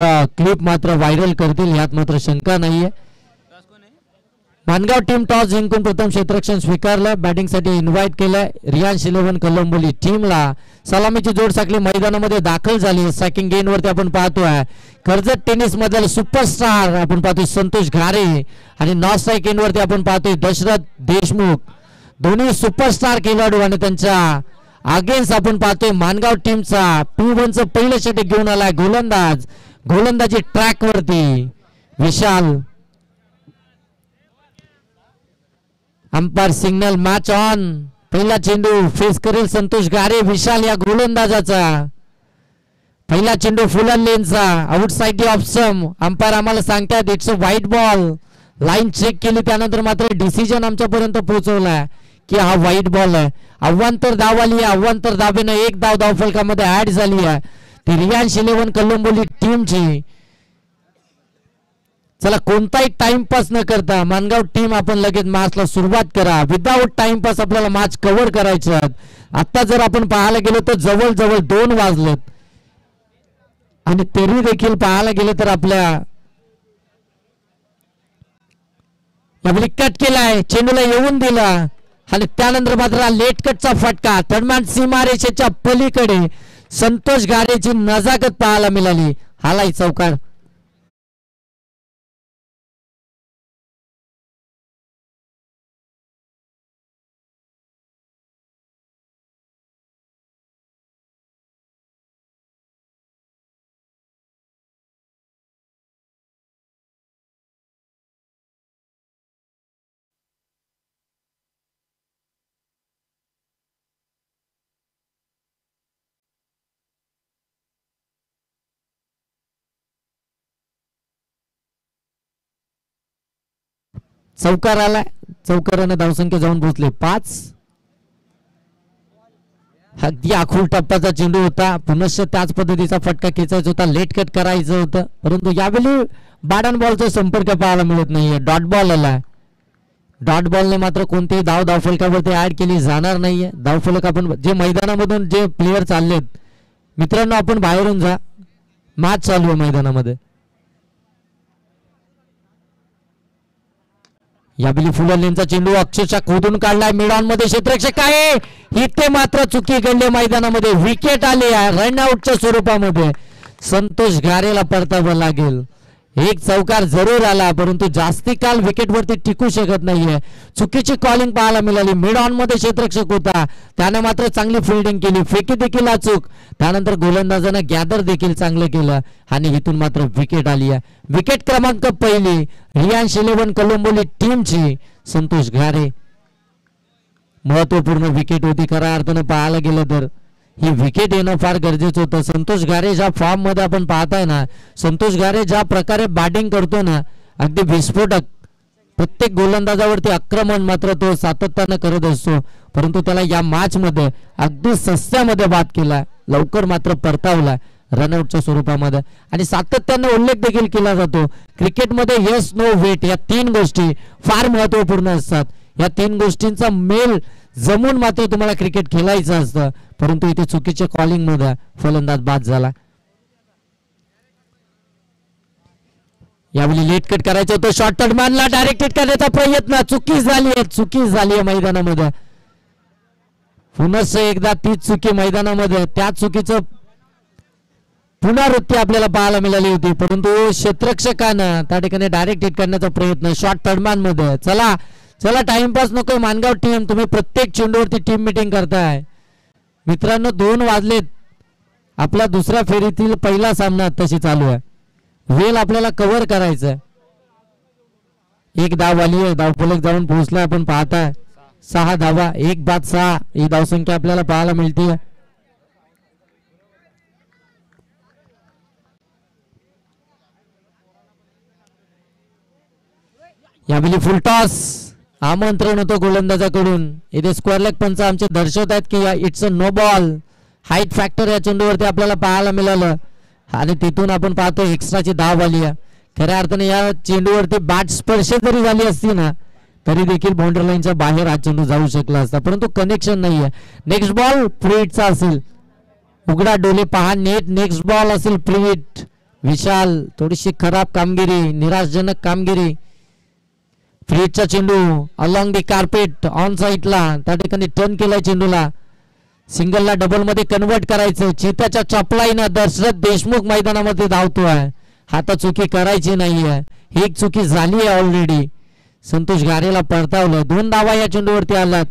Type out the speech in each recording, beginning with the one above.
Clip मात्र viral करतील यात मात्र शंका नाहीये. मानगाव टीम टॉस जिंकून प्रथम क्षेत्ररक्षण स्वीकारलं. बॅटिंगसाठी इन्व्हाइट केलंय. रियांश 11 कोलंबोली टीमला सलामीची जोड साखळी मैदानामध्ये दाखल झाली. सेकंड गेन वरती आपण पाहतोय कर्जत टेनिस मधील सुपरस्टार आपण पाहतोय संतोष घारे आणि नॉन स्ट्राईक एंड वरती आपण पाहतोय दशरथ देशमुख. दोन्ही सुपरस्टार खेळाडू आणि त्यांच्या अगेन्स्ट आपण पाहतोय मानगाव टीमचा P1चं पहिलं षटक घेऊन आलाय गोलंदाजी ट्रॅक वरती Vishal. Umpire signal match on. पहिला चेंडू फेस करेल संतोष घारे विशाल या गोलंदाजाचा. पहिला चेंडू फुल लेनचा आउटसाइड ऑफ स्टंप. अंपायर आम्हाला सांगतात it's a white ball. Line check केली त्यानंतर मात्र डिसिजन आमच्यापर्यंत पोहोचवलाय की हा व्हाईट बॉल आहे. अव्वांतर धाव आली आहे. अव्वांतर धावेनं एक धाव धावफलकामध्ये ऍड झाली आहे ती रियांश 11 कोलंबोली टीमची. चला कोणताही टाइमपास न करता मानगाव टीम आपण लगेच मॅचला सुरुवात करा. विदाउट टाइमपास आपल्याला मॅच कव्हर करायचं. आता जर आपण पाहायला गेलो तर जवळजवळ 2 वाजलेत आणि तरी देखील पाहायला गेले तर आपल्या कट केलाय चेंडूला येऊन दिला आणि त्यानंतर मात्र लेट कटचा फटका. दरम्यान सीमारेषेच्या पलीकडे संतोष घारेची नजाकत पाहायला मिळाली. हालाई चौकार. चौकार आलाय. चौकाराने धावसंख्या जाऊन पोहोचले 5. अगदी आखूळ टप्प्याचा चेंडू होता. पुनश्च त्याच पद्धतीचा फटका खेचायचा होता. लेट कट करायचं होतं परंतु यावेळी बॅट अँड बॉलचा संपर्क पाहायला मिळत नाहीये. डॉट बॉल आलाय. डॉट बॉलने मात्र कोणतेही धावफलकावरती ऍड केली जाणार नाहीये. धावफलक आपण जे मैदानामधून जे प्लेयर चाललेत मित्रांनो आपण बाहेरून जा. मॅच चालू आहे मैदानामध्ये. यावेळी फुल लेनचा चेंडू अक्षरशः खोदून काढलाय. मिडॉन मध्ये क्षेत्ररक्षक आहे. इथे मात्र चुकी घडली मैदानामध्ये. विकेट आली आहे रनआउटच्या स्वरूपामध्ये. संतोष घारेला परतावं लागेल. एक चौकार जरूर आला परंतु जास्ती काल विकेट वरती टिकू शकत नाहीये. चुकीची कॉलिंग पाहायला मिळाली. मिड ऑन मध्ये क्षेत्ररक्षक होता त्याने मात्र चांगली फिल्डिंग केली. फेकी देखील अचूक. त्यानंतर गोलंदाजाने गॅदर देखील चांगलं केलं आणि इथून मात्र विकेट आली आहे. विकेट क्रमांक पहिली रियांश 11 कोलंबोली टीमची संतोष घारे. महत्वपूर्ण विकेट होती खऱ्या अर्थानं पाहायला गेलं तर. ही विकेट येणं फार गरजेचं होतं. संतोष घारे ज्या फॉर्म मध्ये आपण पाहताय ना संतोष घारे ज्या प्रकारे बॅटिंग करतो ना अगदी विस्फोटक. प्रत्येक गोलंदाजावरती आक्रमण मात्र तो सातत्यानं करत असतो परंतु त्याला या मॅच मध्ये अगदी सस्त्यामध्ये बाद केला. लवकर मात्र परतावला रनआउटच्या स्वरूपामध्ये आणि सातत्यानं उल्लेख देखील केला जातो. क्रिकेटमध्ये येस नो वेट या 3 गोष्टी फार महत्वपूर्ण असतात. या 3 गोष्टींचा मेल जमून मात्र तुम्हाला क्रिकेट खेळायचं असतं परंतु इथे चुकीच्या कॉलिंग मध्ये फलंदाज बाद झाला. यावेळी लेट कट करायचं होतं. शॉर्ट कट मानला. डायरेक्ट हिट करण्याचा प्रयत्न चुकी झाली आहे मैदानामध्ये. पुन्हा एकदा तीच चुकी मैदानामध्ये. त्या चुकीचं पुनरावृत्ती आपल्याला पाहायला मिळाली होती परंतु क्षेत्ररक्षकानं त्या ठिकाणी डायरेक्ट हिट करण्याचा प्रयत्न शॉर्ट थर्डमॅन मध्ये. चला टाइमपास नको. मानगाव टीम तुम्ही प्रत्येक चेंडूवरती टीम मीटिंग करताय मित्रांनो. 2 वाजलेत. आपला दुसऱ्या फेरीतील पहिला सामना तशी चालू आहे. वेल आपल्याला कव्हर करायचं. 1 धाव आली आहे. धावफलक जाऊन पोहोचला आपण पाहताय. 6 धावा 1 बाद 6 ही धावसंख्या आपल्याला पाहायला मिळते. यावेळी फुल टॉस आमंत्रण होतं गोलंदाजाकडून. इथे स्क्वेअर लेग पंच आमचे दर्शवत आहेत की it's a no ball. Height factor या चेंडूवरती आपल्याला पाहायला मिळालं आणि तिथून आपण पाहतो एक्स्ट्राची धाव आली आहे. खऱ्या अर्थाने या चेंडूवरती बॅट स्पर्श जरी झाली असती ना तरी देखील बाउंड्री लाईनच्या बाहेर हा चेंडू जाऊ शकला असता परंतु कनेक्शन नाहीये. नेक्स्ट बॉल प्री हिटचा असेल. उघडा डोले पहा नेट. नेक्स्ट बॉल असेल प्री हिट. विशाल थोडीशी खराब कामगिरी, निराशजनक कामगिरी. फ्रीजचा चेंडू अलॉंग दी कार्पेट ऑन साईडला, त्या ठिकाणी टर्न केलाय चेंडूला. सिंगलला डबल मध्ये कन्वर्ट करायचं. चित्याच्या चपलाईनं दशरथ देशमुख मैदानामध्ये धावतोय. आता चुकी करायची नाहीये, एक चुकी झाली आहे ऑलरेडी. संतोष गारेला परतावलं. 2 धावा या चेंडूवरती आलात.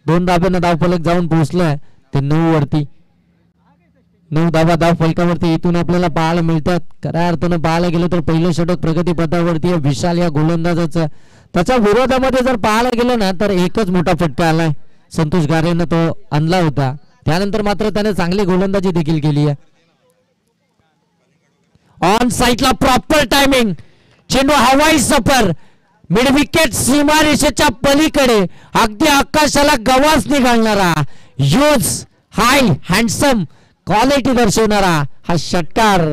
2 धाब्यानं धावफलक जाऊन पोहोचलाय ते 9 वरती. 9 धावा धाव फलकावरती इथून आपल्याला पाहायला मिळतात. खऱ्या अर्थानं पाहायला गेलं तर पहिलं षटक प्रगतीपथावरती विशाल या गोलंदाजाचं. त्याच्या विरोधामध्ये जर पाहायला गेलं ना तर एकच मोठा फटका आलाय. संतोष गारेनं तो आणला होता. त्यानंतर मात्र त्याने चांगली गोलंदाजी देखील केली आहे. ऑन साईडला प्रॉपर टायमिंग, चेंडू हवाई सफर, मिड विकेट सीमारेषेच्या पलीकडे अगदी आकाशाला गवास निघालणारा, यूज हाय हँडसम क्वालिटी दर्शवणारा हा षटकार.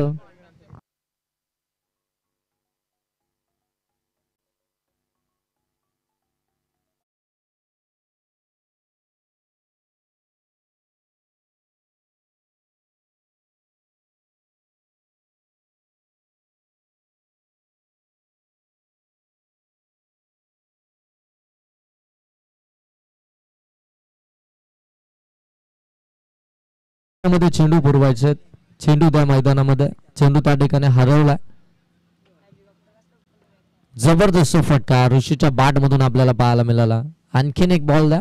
मध्ये चेंडू पुरवायचे, चेंडू त्या मैदानामध्ये, चेंडू त्या ठिकाणी हरवला. जबरदस्त फटका ऋषीच्या बॅट मधून आपल्याला पाहायला मिळाला. आणखीन एक बॉल द्या.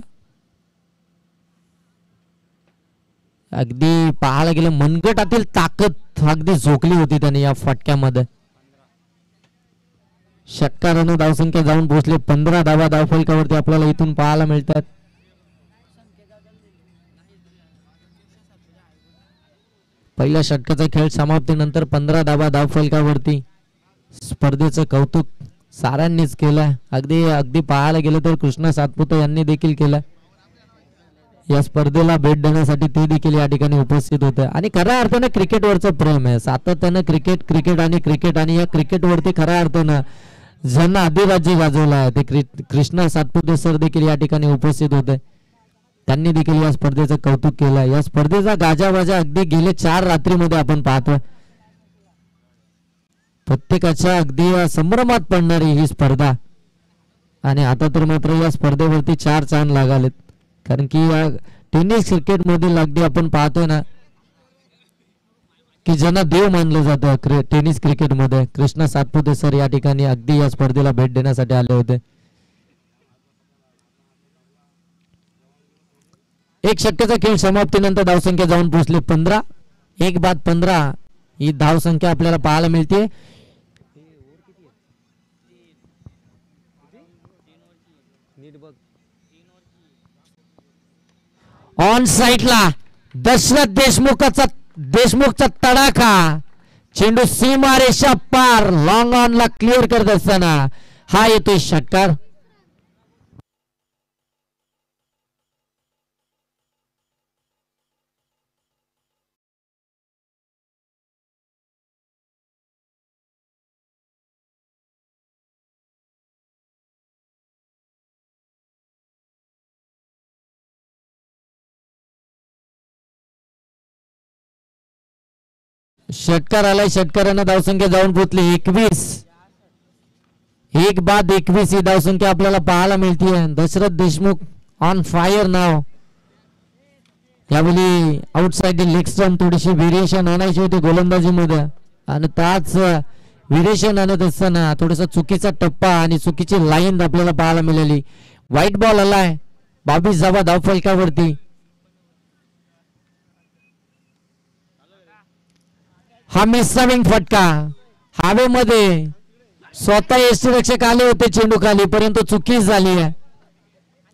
अगदी पाहायला गेलं मनगटातील ताकद अगदी झोकली होती त्याने या फटक्यामध्ये. षटकारानं धावसंख्या जाऊन पोहोचले 15 धावा धावफलकावरती आपल्याला इथून पाहायला मिळतात. पहिल्या षटकाचा खेळ समाप्तीनंतर 15 धावा धावफलकावरती. स्पर्धेचं कौतुक साऱ्यांनीच केलं. अगदी अगदी पाहायला गेलं तर कृष्णा सातपुते यांनी देखील केलं. या स्पर्धेला भेट देण्यासाठी ते देखील या ठिकाणी उपस्थित होते. आणि खऱ्या अर्थाने क्रिकेटवरचं प्रेम आहे. सातत्यानं क्रिकेट आणि या क्रिकेटवरती खऱ्या अर्थानं ज्यांना अधिराज्य गाजवला आहे ते कृष्णा सातपुते सर देखील या ठिकाणी उपस्थित होते. त्यांनी देखील या स्पर्धेचं कौतुक केलं. या स्पर्धेचा गाजावाजा अगदी गेले 4 रात्रीमध्ये आपण पाहतोय. प्रत्येकाच्या अगदी संभ्रमात पडणारी ही स्पर्धा. आणि आता तर मात्र या स्पर्धेवरती 4 चांद लागालेत. कारण की या टेनिस क्रिकेट मधील अगदी आपण पाहतोय ना की ज्यांना देव मानलं जातं टेनिस क्रिकेट मध्ये, कृष्णा सातपुते सर या ठिकाणी अगदी या स्पर्धेला भेट देण्यासाठी आले होते. एक षटकाचा खेळ समाप्तीनंतर धावसंख्या जाऊन पोहोचले 15. 1 बाद 15 ही धावसंख्या आपल्याला पाहायला मिळते. ऑन साईडला दशरथ देशमुखचा तडाखा, चेंडू सीमारेषा पार लॉंग ऑन ला क्लिअर करत असताना हा येतोय षटकार. षटकार आलाय. षटकारांना धावसंख्या जाऊन पोहोचली 21. 1 बाद 21 ही धावसंख्या आपल्याला पाहायला मिळते. दशरथ देशमुख ऑन फायर नाव. यावेळी आउटसाइड लेग स्टंप थोडीशी व्हेरिएशन आणायची होती गोलंदाजीमध्ये आणि त्याच व्हेरिएशन आणत असताना थोडासा चुकीचा टप्पा आणि चुकीची लाईन आपल्याला पाहायला मिळाली. व्हाईट बॉल आलाय 22 धावा धावफलकावरती. हा मिससाविंग फटका हवेमध्ये स्वतः यष्टीरक्षक आले होते चेंडू खाली, परंतु चुकी झाली आहे.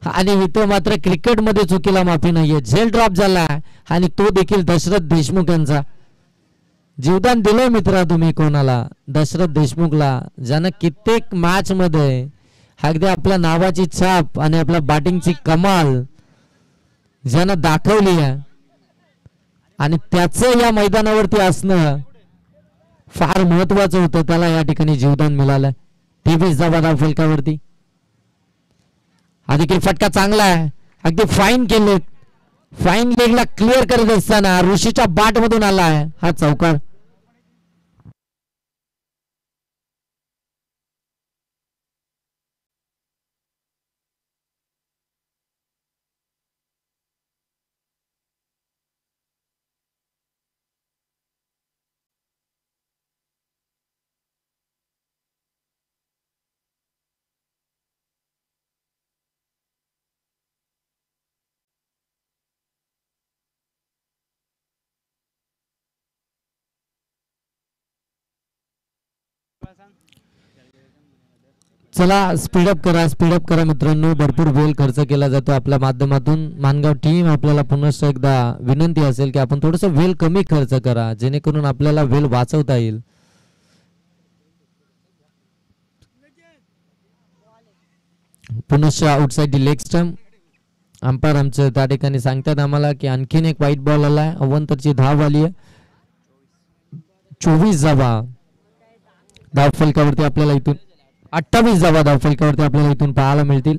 आणि इथं मात्र क्रिकेटमध्ये चुकीला माफी नाहीये. झेल ड्रॉप झाला आणि तो देखील दशरथ देशमुख यांचा. जीवदान दिलंय मित्रा तुम्ही कोणाला? दशरथ देशमुखला, ज्यानं कित्येक मॅच मध्ये अगदी आपल्या नावाची छाप आणि आपल्या बॅटिंगची कमाल ज्यानं दाखवली आहे. आणि त्याचं या मैदानावरती असणं फार महत्वाचं होतं. त्याला या ठिकाणी जीवदान मिळालं. 23 धावा धावफलकावरती. देखील फटका चांगला आहे. अगदी फाईन केले. फाईन लेगला क्लिअर करत असताना ऋषीच्या बॅट मधून आला आहे हा चौकार. चला स्पीडअप करा मित्रांनो. भरपूर वेळ खर्च केला जातो आपल्या माध्यमातून. मानगाव टीम आपल्याला पुन्हा एकदा विनंती असेल की आपण थोडस वेळ कमी खर्च करा, जेणेकरून आपल्याला वेळ वाचवता येईल. पुनश्च outside the leg stump. Umpire आमचं त्या ठिकाणी सांगतात आम्हाला की आणखीन एक व्हाईट बॉल आलाय. अवंतरची धाव आली आहे. 24 धावा धावफलकावरती आपल्याला इथून 28 धावा धावफलकावरती आपल्याला इथून पाहायला मिळतील.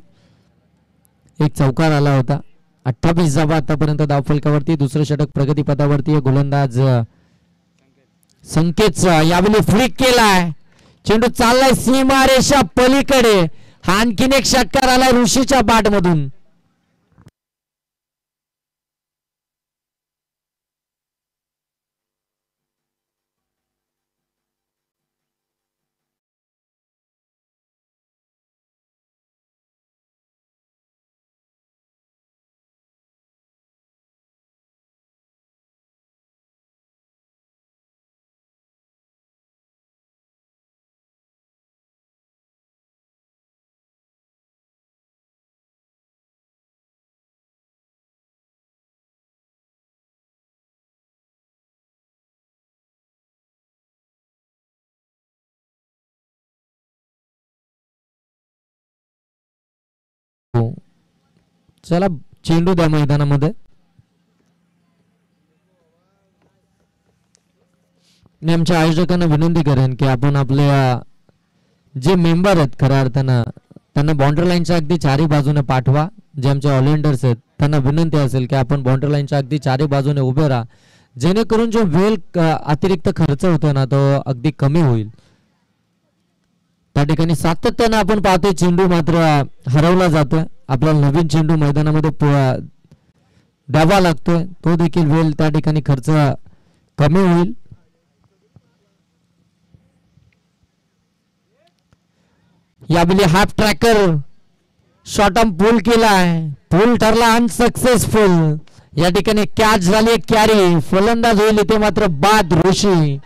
एक चौकार आला होता. 28 धावा आतापर्यंत धावफलकावरती. दुसरं षटक प्रगतीपथावरती. गोलंदाज संकेत यावेळी फ्लिक केलाय. चेंडू चाललाय सीमारेषा पलीकडे. हा आणखीन एक षटकार आलाय ऋषीच्या बॅट मधून. चला चेंडू द्या मैदानामध्ये. मी आमच्या आयोजकांना विनंती करेन की आपण आपल्या जे मेंबर आहेत खऱ्या अर्थानं त्यांना बाउंड्री लाईनच्या अगदी चारी बाजूने पाठवा. जे आमचे ऑलराऊंडर्स आहेत त्यांना विनंती असेल की आपण बाउंड्री लाईनच्या अगदी चारी बाजूने उभे राहा, जेणेकरून जो वेळ अतिरिक्त खर्च होतो ना तो अगदी कमी होईल. त्या ठिकाणी सातत्यानं आपण पाहतोय चेंडू मात्र हरवला जातोय. आपल्याला नवीन चेंडू मैदानामध्ये द्यावा लागतोय. तो देखील वेळ त्या ठिकाणी खर्च कमी होईल. यावेळी हाफ ट्रॅकर शॉर्ट आर्म पूल केलाय. पूल ठरला अनसक्सेसफुल. या ठिकाणी कॅच झाली कॅरी. फलंदाज होईल इथे मात्र बाद ऋषी.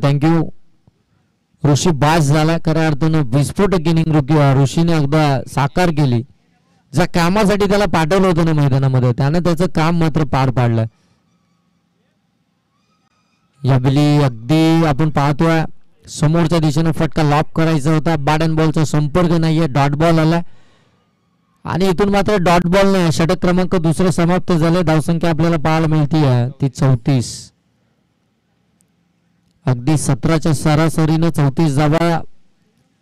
थँक्यू. ऋषी बास झाला. खऱ्या अर्थानं विस्फोटक इनिंग ऋषीने एकदा साकार केली. ज्या कामासाठी त्याला पाठवलं होतं ना मैदानामध्ये त्यानं त्याचं काम मात्र पार पाडलं. यावेळी अगदी आपण पाहतोय समोरच्या दिशेने फटका लॉक करायचा होता. बॅट अँड बॉलचा संपर्क नाहीये. डॉट बॉल आला आणि इथून मात्र डॉट बॉल नाही. षटक क्रमांक दुसरे समाप्त झाले. धावसंख्या आपल्याला पाहायला मिळते ती 34. अगदी 17च्या सरासरीनं 34 धावा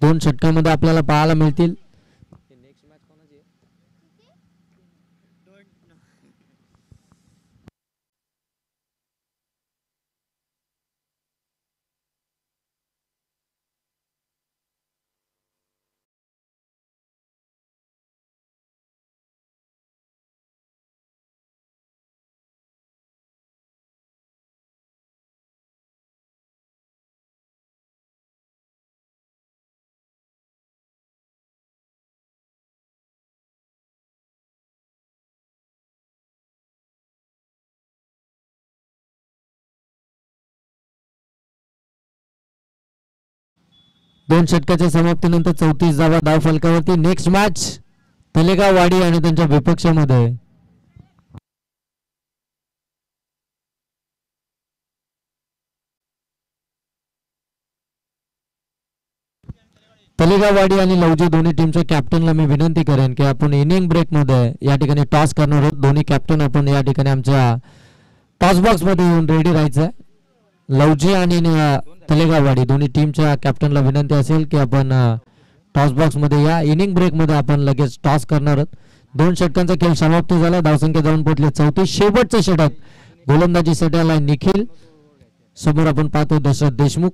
2 षटकांमध्ये आपल्याला पाहायला मिळतील. दोन षटकाच्या समाप्तीनंतर 34 धावा धाव फलकावरती. नेक्स्ट मॅच तलेगाव वाडी आणि त्यांच्या विपक्षामध्ये. तलेगाव वाडी आणि लवजी दोन्ही टीमच्या कॅप्टनला मी विनंती करेन की आपण इनिंग ब्रेक मध्ये या ठिकाणी टॉस करणार आहोत. दोन्ही कॅप्टन आपण या ठिकाणी आमच्या टॉस बॉक्स मध्ये येऊन रेडी राहायचं. लवजी आणि तलेगाववाडी दोन्ही टीमच्या कॅप्टनला विनंती असेल की आपण टॉस बॉक्स मध्ये या. इनिंग ब्रेक मध्ये आपण लगेच टॉस करणार आहोत. 2 षटकांचा खेळ समाप्त झाला. धावसंख्या जाऊन पोहोचली 34. शेवटचं षटक गोलंदाजी साठी निखिल. समोर आपण पाहतो दशरथ देशमुख.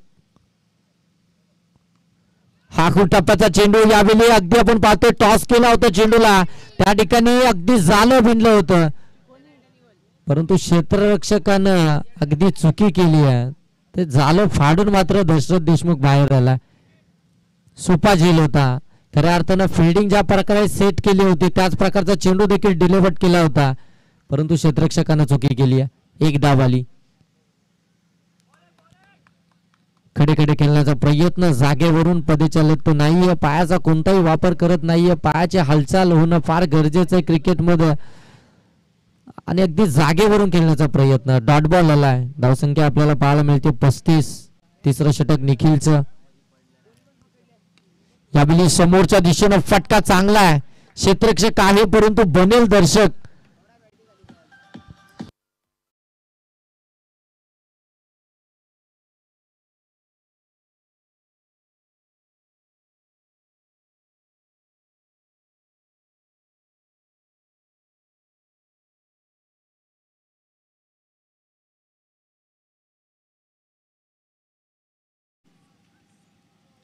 हा खूप टप्प्याचा चेंडू यावेळी अगदी आपण पाहतोय टॉस केला होता चेंडूला त्या ठिकाणी अगदी जालं भिनलं होतं परंतु क्षेत्ररक्षकानं अगदी चुकी केली आहे. ते जालं फाडून मात्र दशरथ देशमुख बाहेर आला. सोपा झेल होता. खऱ्या अर्थानं फिल्डिंग ज्या प्रकारे सेट केली होती त्याच प्रकारचा चेंडू देखील डिलिव्हर्ड केला होता परंतु क्षेत्ररक्षकानं चुकी केली आहे. एक धाव आली. खडे खडे खेळण्याचा प्रयत्न जागेवरून पदेचालित तो नाहीये. पायाचा कोणताही वापर करत नाहीये. पायाची हालचाल होणं फार गरजेचं आहे क्रिकेटमध्ये आणि अगदी जागेवरून खेळण्याचा प्रयत्न. डॉट बॉल आलाय. धावसंख्या आपल्याला पाहायला मिळते 35. तिसरं षटक निखिलचं. यावेळी समोरच्या दिशेनं फटका चांगला आहे. क्षेत्ररक्षक आहे परंतु बनेल दर्शक.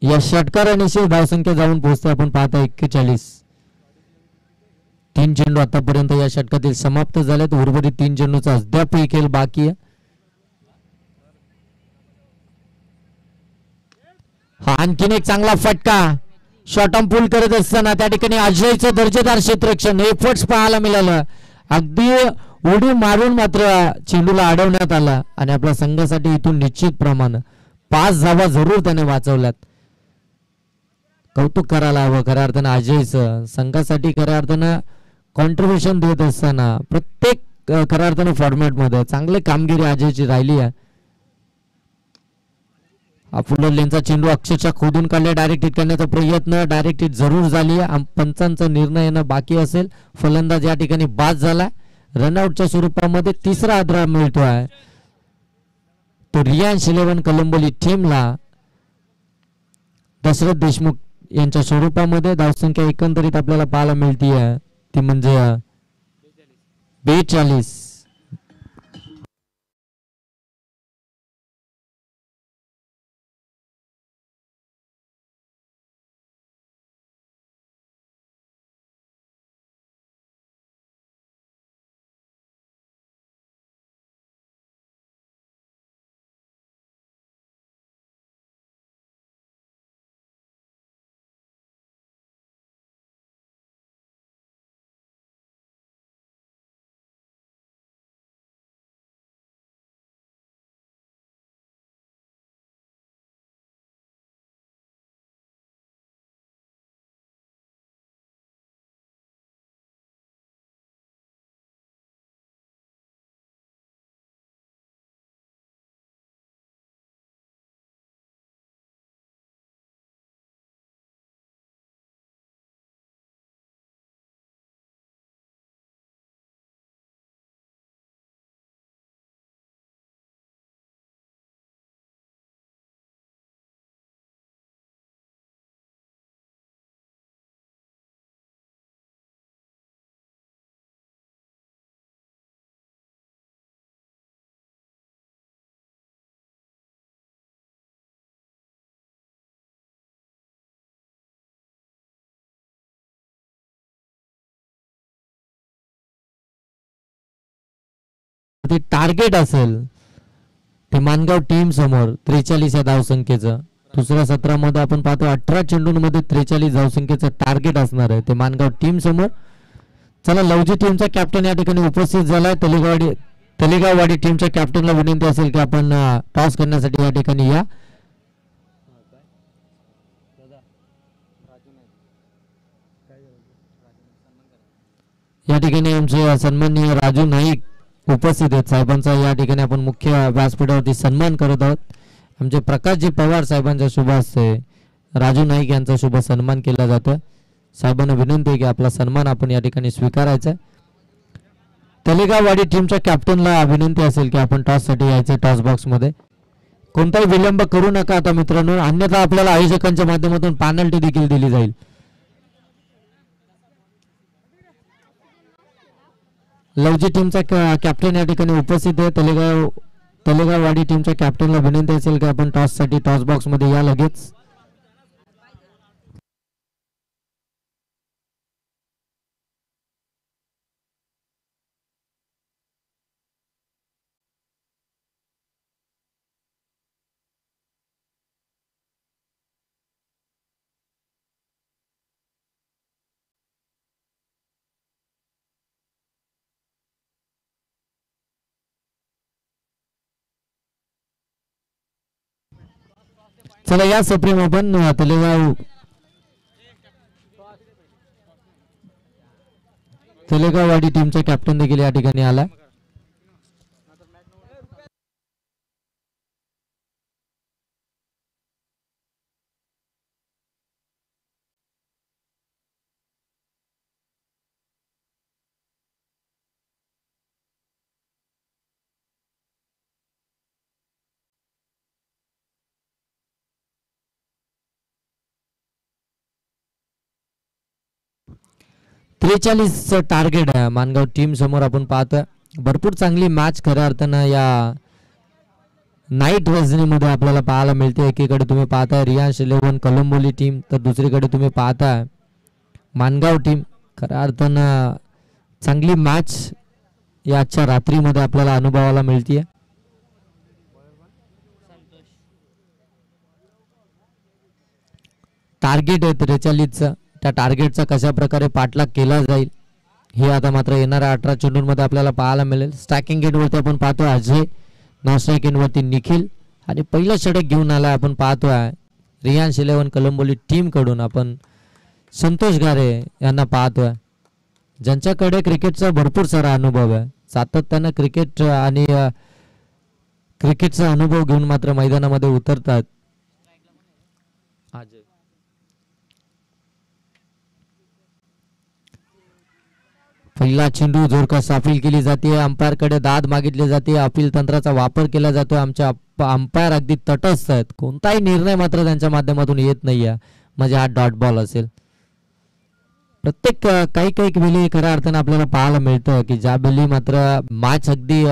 या षटकारानिशी धावसंख्या जाऊन पोहोचते आपण पाहता 41. 3 चेंडू आतापर्यंत या षटकातील समाप्त झालेत. उर्वरित 3 चेंडूचा अद्याप खेळ बाकी आहे. हा आणखीन एक चांगला फटका. शॉर्ट ऑन पुल करत असताना त्या ठिकाणी अजयचं दर्जेदार क्षेत्ररक्षण एफर्ट्स पाहायला मिळालं. अगदी उडी मारून मात्र चेंडूला अडवण्यात आला आणि आपल्या संघासाठी इथून निश्चित प्रमाणे 5 धावा जरूर त्याने वाचवल्यात. कौतुक करायला हवं खऱ्या अर्थानं अजयचं. संघासाठी खऱ्या अर्थानं कॉन्ट्रीब्युशन देत असताना प्रत्येक खऱ्या अर्थानं फॉर्मॅटमध्ये चांगली कामगिरी अजयची राहिली आहे. अपुल लेनचा चेंडू अक्षरशः खोदून काढले. डायरेक्ट हिट करण्याचा प्रयत्न. डायरेक्ट हिट जरूर झाली आहे. पंचांचा निर्णय येणं बाकी असेल. फलंदाज या ठिकाणी बाद झाला. रनआउटच्या स्वरूपामध्ये तिसरा आदरा मिळतोय तो रिलायन्स 11 कोलंबोली टीमला. दशरथ देशमुख यांच्या स्वरूपामध्ये धावसंख्या एकंदरीत आपल्याला पाहायला मिळतीये ती म्हणजे 42. ते टार्गेट असेल ते मानगाव टीम समोर 43 या धावसंख्येचं. दुसऱ्या सत्रामध्ये आपण पाहतो 18 चेंडूंमध्ये 43 धावसंख्येचं टार्गेट असणार आहे ते मानगाव टीम समोर. चला लवजी टीमचा कॅप्टन या ठिकाणी उपस्थित झालाय. तलेगाववाडी टीमच्या कॅप्टनला विनंती असेल की आपण टॉस करण्यासाठी या ठिकाणी या. या ठिकाणी आमचे सन्माननीय राजू नाईक उपस्थित आहेत. साहेबांचा या ठिकाणी आपण मुख्य व्यासपीठावरती सन्मान करत आहोत. आमचे प्रकाशजी पवार साहेबांच्या शुभ हस्ते राजू नाईक यांचा शुभ सन्मान केला जातो. साहेबांना विनंती आहे की आपला सन्मान आपण या ठिकाणी स्वीकारायचा. तलेगाववाडी टीमच्या कॅप्टनला विनंती असेल की आपण टॉस साठी यायचे टॉस बॉक्स मध्ये. कोणताही विलंब करू नका आता मित्रांनो, अन्यथा आपल्याला आयोजकांच्या माध्यमातून पेनल्टी देखील दिली जाईल. लवजी टीमचा कॅप्टन या ठिकाणी उपस्थित आहे. तलेगाववाडी टीमच्या कॅप्टनला विनंती असेल की आपण टॉस साठी टॉस बॉक्स मध्ये या लगेच. चला या सप्रेम आपण तलेगाववाडी टीमचा कॅप्टन देखील या ठिकाणी आला. 43 टार्गेट आहे मानगाव टीम समोर. आपण पाहतोय भरपूर चांगली मॅच खऱ्या अर्थानं या नाईट मध्ये आपल्याला पाहायला मिळते. एकीकडे तुम्ही पाहताय रियांश 11 कलंबोली टीम, तर दुसरीकडे तुम्ही पाहताय मानगाव टीम. खऱ्या अर्थानं चांगली मॅच या आजच्या रात्रीमध्ये आपल्याला अनुभवायला मिळते. टार्गेट आहे 43चं, त्या टार्गेटचा कशा प्रकारे पाठलाग केला जाईल हे आता मात्र येणाऱ्या 18 चेंडूंमध्ये आपल्याला पाहायला मिळेल. स्ट्रायकिंग गेटवरती आपण पाहतोय अजय, नॉन स्ट्रायकिंग वरती निखिल आणि पहिलं षटक घेऊन आला आपण पाहतोय रियांश 11 कलंबोली टीम कडून आपण संतोष गारे यांना पाहतोय, ज्यांच्याकडे क्रिकेटचा भरपूर सारा अनुभव आहे. सातत्यानं क्रिकेट आणि क्रिकेटचा अनुभव घेऊन मात्र मैदानामध्ये उतरतात. पहिला चेंडू जोरकस अपील केली जाते, अंपायर कडे दाद मागितली जाते, अपील तंत्राचा वापर केला जातो. आमच्या अंपायर अगदी तटस्थ आहेत, कोणताही निर्णय मात्र त्यांच्या माध्यमातून येत नाहीये म्हणजे हा डॉट बॉल असेल. प्रत्येक काही वेळी खऱ्या अर्थानं आपल्याला पाहायला मिळतं की ज्या वेळी मात्र मॅच अगदी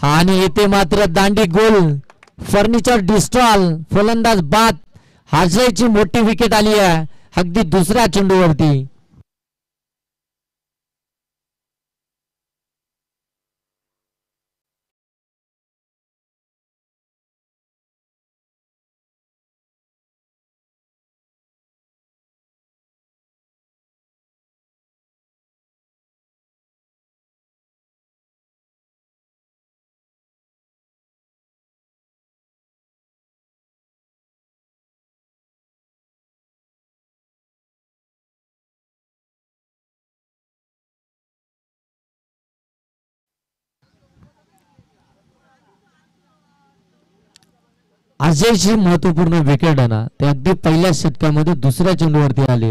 आणि येथे मात्र दांडी गोल, फर्निचर डिस्ट्रॉल, फलंदाज बाद. हाजयची मोठी विकेट आली आहे अगदी दुसऱ्या चेंडूवरती. अजयची महत्वपूर्ण विकेट आहे ना, ते अगदी पहिल्या षटकामध्ये दुसऱ्या चेंडूवरती आली.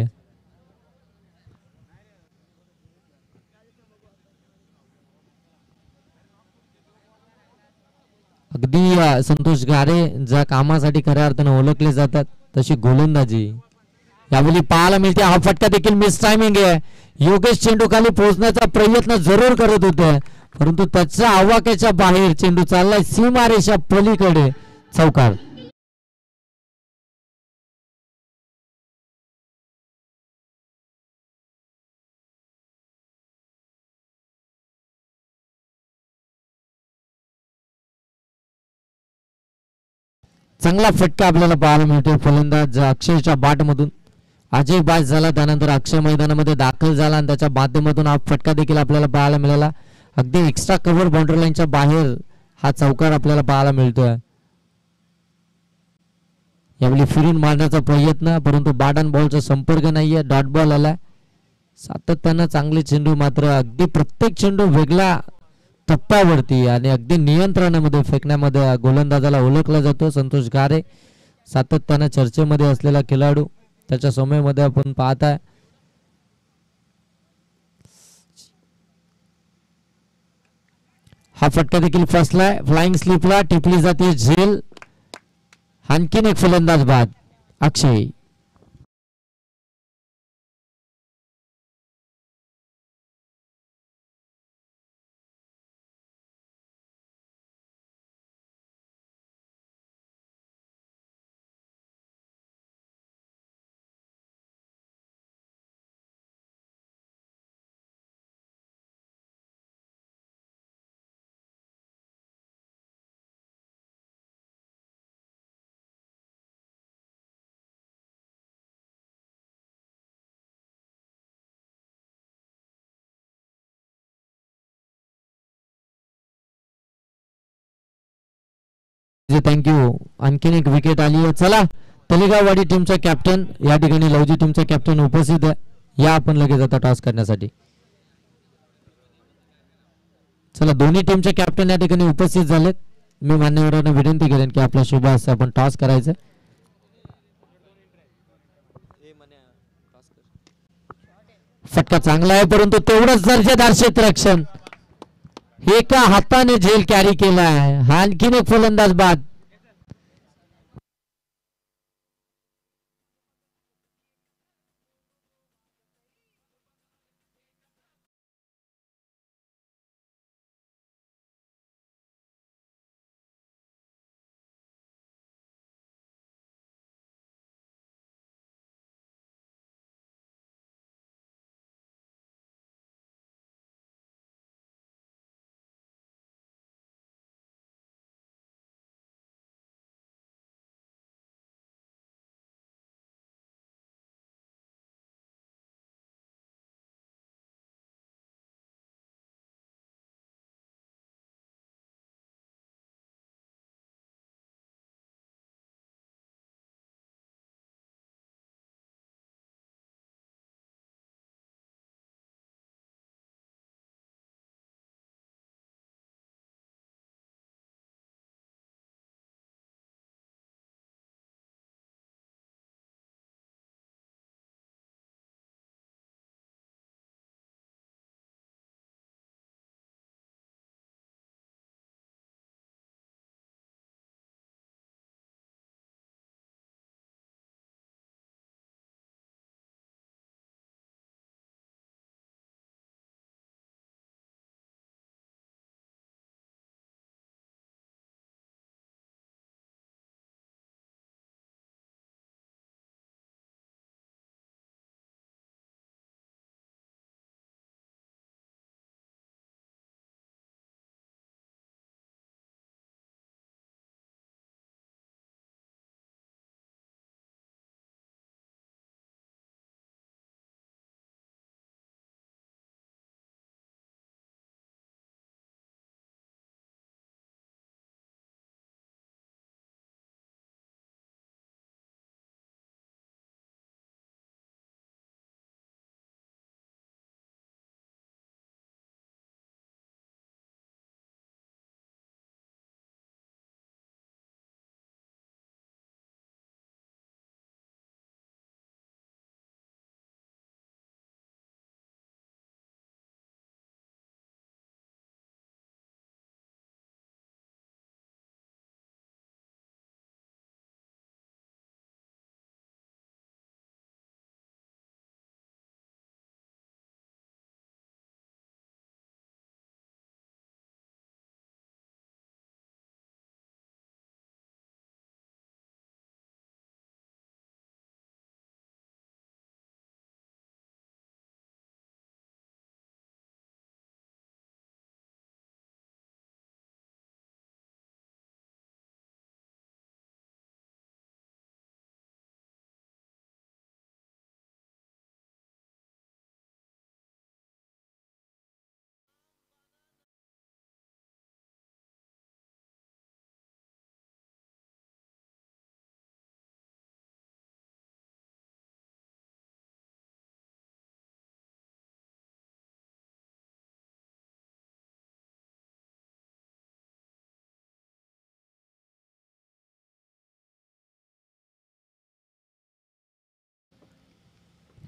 अगदी संतोष गारे ज्या कामासाठी खऱ्या अर्थानं ओळखले जातात तशी गोलंदाजी यावेळी पाहायला मिळते. हा फटका देखील मिस टायमिंग आहे. योगेश चेंडू खाली पोहोचण्याचा प्रयत्न जरूर करत होते, परंतु त्याच्या आवाक्याच्या बाहेर चेंडू चाललाय सीमारेषा पलीकडे. चौकार. चांगला फटका आपल्याला पाहायला मिळतो. फलंदाज अक्षयच्या बाट मधून अजय बाद झाला, त्यानंतर अक्षय मैदानामध्ये दाखल झाला आणि त्याच्या माध्यमातून हा फटका देखील आपल्याला पाहायला मिळाला. अगदी एक्स्ट्रा कव्हर बाउंड्री लाईनच्या बाहेर हा चौकार आपल्याला पाहायला मिळतोय. यावेळी फिरून मारण्याचा प्रयत्न, परंतु बॅट अँड बॉलचा संपर्क नाहीये. डॉट बॉल आलाय. सातत्यानं चांगले चेंडू मात्र अगदी प्रत्येक चेंडू वेगळ्या टप्प्यावरती आणि अगदी नियंत्रणामध्ये फेकण्यामध्ये गोलंदाजाला ओळखला जातो संतोष गारे. सातत्याने चर्चेमध्ये असलेला खेळाडू, त्याच्या समयमध्ये आपण पाहताय हा फटका देखील फसलाय. फ्लाइंग स्लिपला टिपली जाते झेल. आणखीन एक फलंदाज बाद अक्षय. थँक्यू. आणखीन एक विकेट आली आहे. चला तलेगाववाडी टीमचा कॅप्टन या ठिकाणी लवजी टीमचा कॅप्टन उपस्थित आहे. या आपण लगेच आता टॉस करण्यासाठी. चला दोन्ही टीमचे कॅप्टन या ठिकाणी उपस्थित झालेत. मी मान्यवरांना विनंती करेन की आपला शुभ हस्ते आपण टॉस करायचं. फटका चांगला आहे परंतु तेवढंच दर्जेदार क्षेत्ररक्षण. एका हाताने झेल कॅरी केला आहे. आणखीन एक फलंदाज बाद.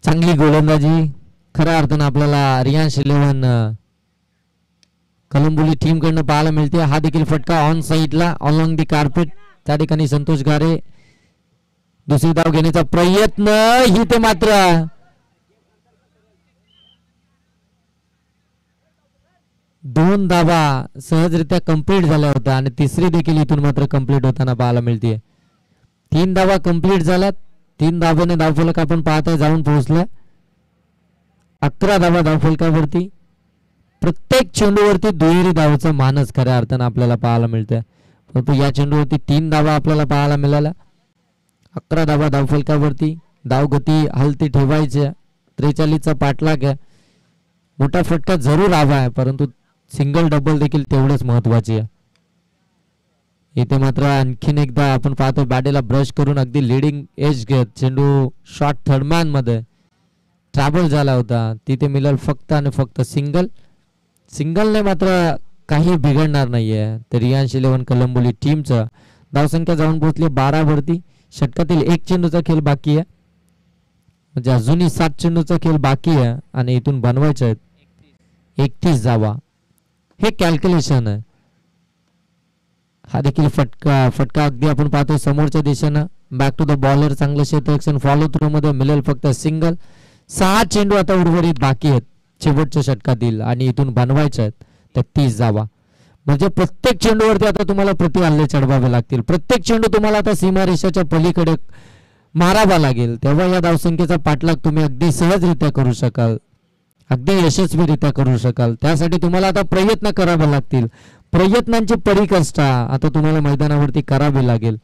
चांगली गोलंदाजी खऱ्या अर्थानं आपल्याला रियांश 11 कलंबोली टीम कडनं पाहायला मिळते. हा देखील फटका ऑन साइडला ऑलॉंग दी कार्पेट. त्या ठिकाणी संतोष गारे दुसरी धाव घेण्याचा प्रयत्न, ही ते मात्र दोन धावा सहजरित्या कंप्लीट झाल्या होत्या आणि तिसरी देखील इथून मात्र कंप्लीट होताना पाहायला मिळते. 3 धावा कंप्लीट झाल्यात. 3 धाब्याने धावफलक आपण पाहताय जाऊन पोहोचलाय. 11 धावा धावफलकावरती. प्रत्येक चेंडूवरती दुहेरी धावेचा मानस खऱ्या अर्थानं आपल्याला पाहायला मिळतोय. परंतु या चेंडूवरती 3 धावा आपल्याला पाहायला मिळाल्या. 11 धावा धावफलकावरती. धावगती हलती ठेवायची. 43चा पाठलाग आहे. मोठा फटका जरूर हवा आहे, परंतु सिंगल डबल देखील तेवढेच महत्वाची आहे. इथे मात्र आणखीन एकदा आपण पाहतो बॅटेला ब्रश करून अगदी लिडिंग एज घेत चेंडू शॉर्ट थर्डमॅन मध्ये ट्रॅव्हल झाला होता. तिथे मिळेल फक्त आणि फक्त सिंगल. सिंगलने मात्र काही बिघडणार नाहीये. तर रियांश 11 कलंबोली टीमचं धावसंख्या जाऊन पोहोचली 12 वरती. षटकातील 1 चेंडूचा खेळ बाकी आहे, म्हणजे अजूनही 7 चेंडूचा खेळ बाकी आहे आणि इथून बनवायचे आहेत 31 धावा. हे कॅल्क्युलेशन आहे. हा देखील फटका अगदी आपण पाहतो समोरच्या दिशेनं. Back to the bowler. चांगलं क्षेत्ररक्षण फॉलो थ्रू मध्ये मिळेल फक्त सिंगल. 6 चेंडू आता उर्वरित बाकी आहेत शेवटच्या षटकातील आणि इथून बनवायचे आहेत 30 धावा. म्हणजे प्रत्येक चेंडूवरती आता तुम्हाला प्रति हल्ले चढवावे लागतील. प्रत्येक चेंडू तुम्हाला आता सीमारेषेच्या पलीकडे मारावा लागेल. तेव्हा या धावसंख्येचा पाठलाग तुम्ही अगदी सहजरित्या करू शकाल, अगदी यशस्वीरित्या करू शकाल. त्यासाठी तुम्हाला आता प्रयत्न करावे लागतील. प्रयत्नांची परिकष्टा आता तुम्हाला मैदानावरती करावी लागेल.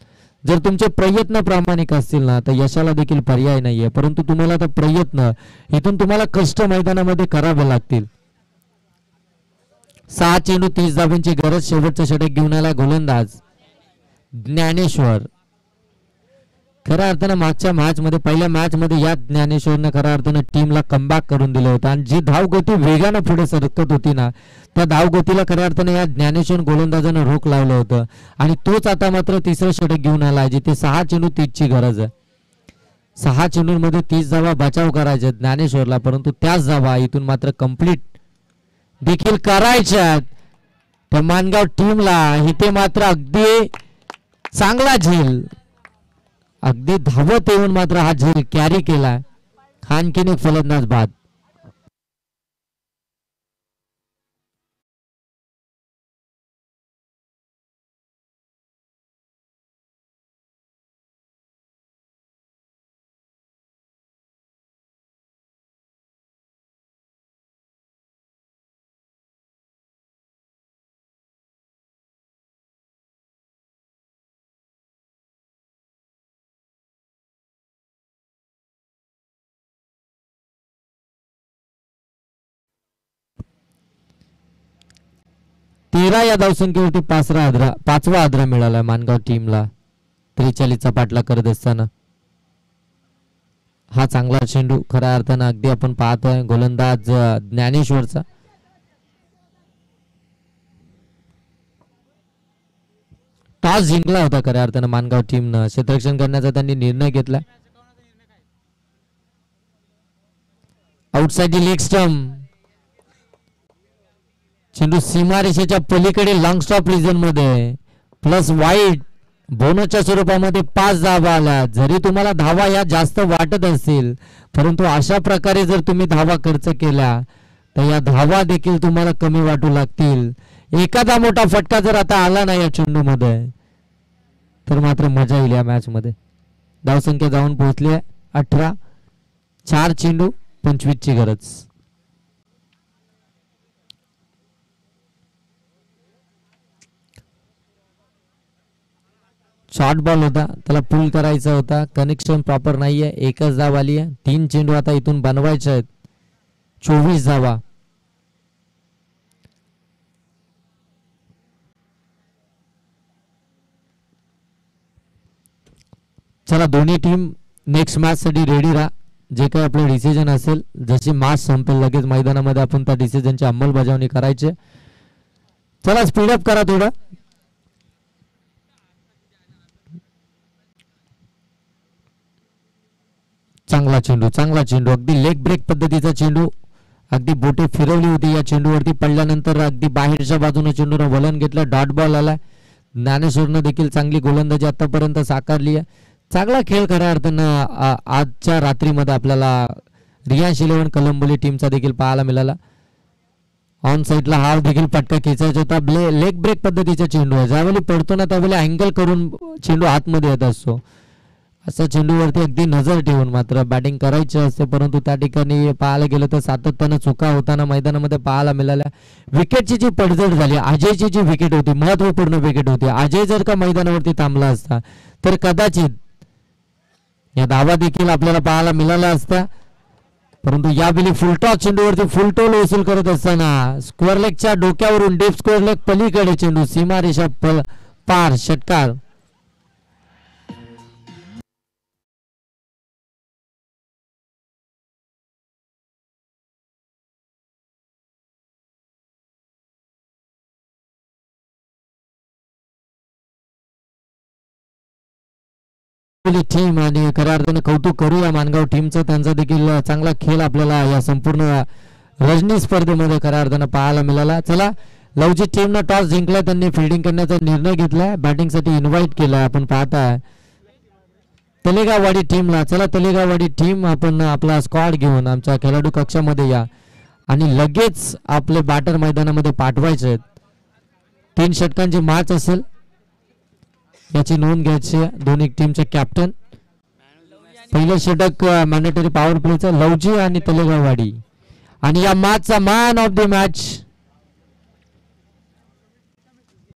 जर तुमचे प्रयत्न प्रामाणिक असतील ना तर यशाला देखील पर्याय नाहीये. परंतु तुम्हाला आता प्रयत्न इथून तुम्हाला कष्ट मैदानामध्ये करावे लागतील. 6 चेंडू 30 धावांची गरज. शेवटचं षटक घेऊन आला गोलंदाज ज्ञानेश्वर. खऱ्या अर्थानं मागच्या मॅच मध्ये पहिल्या मॅच मध्ये या ज्ञानेश्वरने खऱ्या अर्थानं टीमला कमबॅक करून दिलं होतं आणि जी धावगती वेगानं पुढे सरकत होती ना त्या धावगतीला खऱ्या अर्थानं या ज्ञानेश्वर गोलंदाजानं रोख लावलं होतं आणि तोच आता मात्र तिसरं षटक घेऊन आला जिथे 6 चेंडू 30 ची गरज आहे. 6 चेंडूंमध्ये 30 धावा बचाव करायचे ज्ञानेश्वरला, परंतु त्याच धावा इथून मात्र कंप्लीट देखील करायच्यात त्या मानगाव टीमला. इथे मात्र अगदी चांगला झेल, अगदी धावत येऊन मात्र हा झेल कॅरी केला. आणखीन एक फलंदाज बाद. तेरा या धावसंख्येवरती 5वा आदरा मिळाला मानगाव टीमला 43चा पाठलाग करत असताना. हा चांगला चेंडू खऱ्या अर्थानं अगदी आपण पाहतोय गोलंदाज ज्ञानेश्वरचा. टॉस जिंकला होता खऱ्या अर्थानं मानगाव टीमनं. क्षेत्ररक्षण करण्याचा त्यांनी निर्णय घेतला. Outside leg stump. चेंडू सीमारेषेच्या पलीकडे लॉंग स्टॉप रिजन मध्ये प्लस वाईट बोनसच्या स्वरूपामध्ये 5 धावा आल्या. जरी तुम्हाला धावा या जास्त वाटत असतील परंतु अशा प्रकारे जर तुम्ही धावा खर्च केल्या तर या धावा देखील तुम्हाला कमी वाटू लागतील. एखादा मोठा फटका जर आता आला नाही या चेंडू मध्ये तर मात्र मजा येईल या मॅच मध्ये. धावसंख्या जाऊन पोहोचली आहे 18. 4 चेंडू 25 ची गरज. शॉर्ट बॉल होता, त्याला पुल करायचा होता. कनेक्शन प्रॉपर नाहीये. एकच धाव आली आहे. 3 चेंडू आता इथून बनवायचे आहेत. 24 धावा. चला दोन्ही टीम नेक्स्ट मॅच साठी रेडी राहा. जे काही आपलं डिसिजन असेल जशी मॅच संपेल लगेच मैदानामध्ये आपण त्या डिसिजनची अंमलबजावणी करायची. चला स्पीडअप करा थोडं. चांगला चेंडू अगदी लेग ब्रेक पद्धतीचा चेंडू. अगदी बोटे फिरवली होती या चेंडूवरती, पडल्यानंतर अगदी बाहेरच्या बाजूने चेंडूनं वलन घेतलं, डॉट बॉल आला. ज्ञानेश्वरनं देखील चांगली गोलंदाजी आतापर्यंत साकारली आहे. चांगला खेळ खऱ्या अर्थानं आजच्या रात्रीमध्ये आपल्याला रियांश 11 कलंबोली टीमचा देखील पाहायला मिळाला. ऑन साईडला हा देखील पटका खेचायचा होता. लेग ब्रेक पद्धतीचा चेंडू आहे. ज्यावेळी पडतो ना त्यावेळी अँगल करून चेंडू आतमध्ये येत असतो. असा चेंडूवरती अगदी नजर ठेवून मात्र बॅटिंग करायची असते, परंतु त्या ठिकाणी पाहायला गेलं तर सातत्यानं चुका होताना मैदानामध्ये पाहायला मिळाल्या. विकेटची जी पडझड झाली, अजयची जी विकेट होती, महत्वपूर्ण विकेट होती. अजय जर का मैदानावरती थांबला असता तर कदाचित या धावा देखील आपल्याला पाहायला मिळाला असता. परंतु यावेळी फुलटॉस चेंडूवरती फुलटोल वसूल करत असताना स्क्वेअर लेगच्या डोक्यावरून डीप स्क्वेअर लेग पलीकडे चेंडू, सीमारेषा पार, षटकार. टीम आणि खऱ्या अर्थाने कौतुक करूया मानगाव टीमचं. त्यांचा देखील चांगला खेळ आपल्याला या संपूर्ण रजनी स्पर्धेमध्ये खऱ्या अर्थानं पाहायला मिळाला. चला, लवजी टीमनं टॉस जिंकला, त्यांनी फिल्डिंग करण्याचा निर्णय घेतलाय, बॅटिंगसाठी इन्व्हाइट केलाय. आपण पाहताय तलेगाववाडी टीमला. चला तलेगाववाडी टीम, आपण आपला स्क्वॉड घेऊन आमच्या खेळाडू कक्षामध्ये या आणि लगेच आपले बॅटर मैदानामध्ये पाठवायचे आहेत. 3 षटकांची मॅच असेल याची नोंद घ्यायची दोन्ही टीमचे कॅप्टन. पहिलं षटक मॅन्डेटरी पॉवर प्लेचं लवजी आणि तलेगाववाडी, आणि या मॅचचा मॅन ऑफ द मॅच